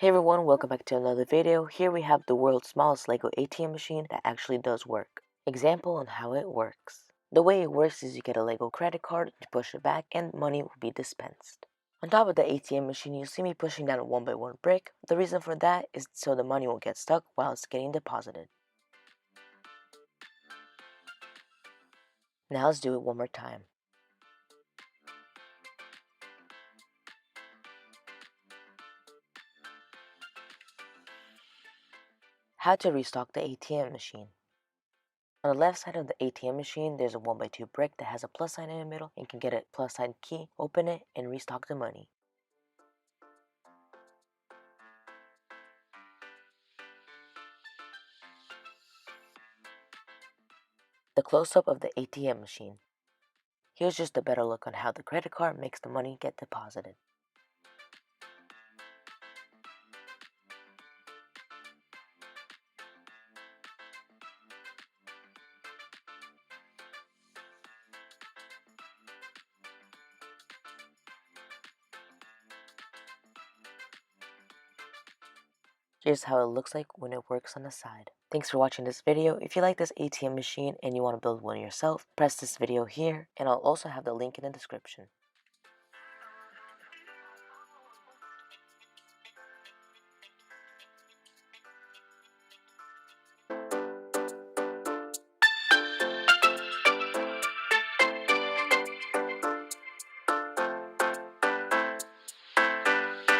Hey everyone, welcome back to another video. Here we have the world's smallest LEGO ATM machine that actually does work. Example on how it works. The way it works is you get a LEGO credit card, you push it back, and money will be dispensed. On top of the ATM machine, you'll see me pushing down a one by one brick. The reason for that is so the money won't get stuck while it's getting deposited. Now let's do it one more time. How to restock the ATM machine. On the left side of the ATM machine, there's a 1x2 brick that has a plus sign in the middle and can get a plus sign key, open it, and restock the money. The close-up of the ATM machine. Here's just a better look on how the credit card makes the money get deposited. Here's how it looks like when it works on the side. Thanks for watching this video. If you like this ATM machine and you want to build one yourself, press this video here, and I'll also have the link in the description.